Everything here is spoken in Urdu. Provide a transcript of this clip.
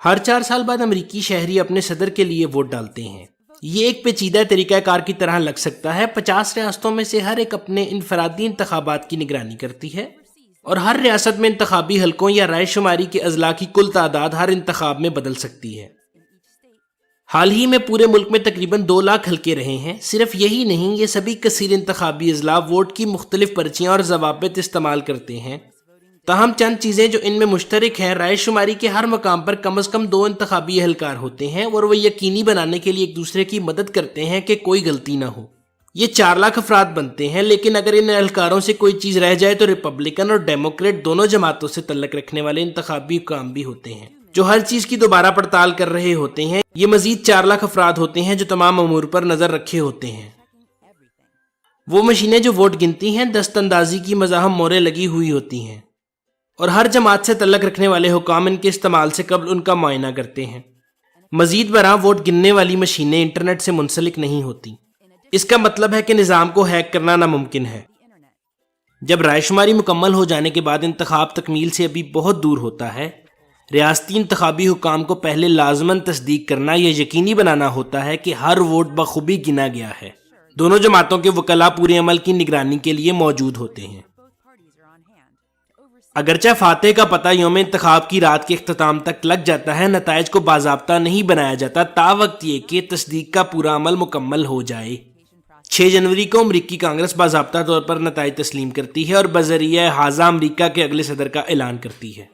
ہر 4 سال بعد امریکی شہری اپنے صدر کے لیے ووٹ ڈالتے ہیں۔ یہ ایک پیچیدہ طریقہ کار کی طرح لگ سکتا ہے۔ 50 ریاستوں میں سے ہر ایک اپنے انفرادی انتخابات کی نگرانی کرتی ہے اور ہر ریاست میں انتخابی حلقوں یا رائے شماری کے اضلاع کی کل تعداد ہر انتخاب میں بدل سکتی ہے۔ حال ہی میں پورے ملک میں تقریباً 2 لاکھ حلقے رہے ہیں۔ صرف یہی نہیں، یہ سبھی کثیر انتخابی اضلاع ووٹ کی مختلف پرچیاں اور ضوابط استعمال کرتے ہیں۔ تاہم چند چیزیں جو ان میں مشترک ہیں: رائے شماری کے ہر مقام پر کم از کم 2 انتخابی اہلکار ہوتے ہیں اور وہ یقینی بنانے کے لیے ایک دوسرے کی مدد کرتے ہیں کہ کوئی غلطی نہ ہو۔ یہ 4 لاکھ افراد بنتے ہیں، لیکن اگر ان اہلکاروں سے کوئی چیز رہ جائے تو ریپبلکن اور ڈیموکریٹ دونوں جماعتوں سے تعلق رکھنے والے انتخابی حکام بھی ہوتے ہیں جو ہر چیز کی دوبارہ پڑتال کر رہے ہوتے ہیں۔ یہ مزید 4 لاکھ افراد ہوتے ہیں جو تمام امور پر نظر رکھے ہوتے ہیں۔ وہ مشینیں جو ووٹ گنتی ہیں دست اندازی کی مزاحم موریں لگی ہوئی ہوتی ہیں اور ہر جماعت سے تعلق رکھنے والے حکام ان کے استعمال سے قبل ان کا معائنہ کرتے ہیں۔ مزید برآں ووٹ گننے والی مشینیں انٹرنیٹ سے منسلک نہیں ہوتی۔ اس کا مطلب ہے کہ نظام کو ہیک کرنا ناممکن ہے۔ جب رائے شماری مکمل ہو جانے کے بعد انتخاب تکمیل سے ابھی بہت دور ہوتا ہے، ریاستی انتخابی حکام کو پہلے لازماً تصدیق کرنا یا یقینی بنانا ہوتا ہے کہ ہر ووٹ بخوبی گنا گیا ہے۔ دونوں جماعتوں کے وکلاء پورے عمل کی نگرانی کے لیے موجود ہوتے ہیں۔ اگرچہ فاتح کا پتہ یوم انتخاب کی رات کے اختتام تک لگ جاتا ہے، نتائج کو باضابطہ نہیں بنایا جاتا تا وقت یہ کہ تصدیق کا پورا عمل مکمل ہو جائے۔ 6 جنوری کو امریکی کانگریس باضابطہ طور پر نتائج تسلیم کرتی ہے اور بذریعہ احاطہ امریکہ کے اگلے صدر کا اعلان کرتی ہے۔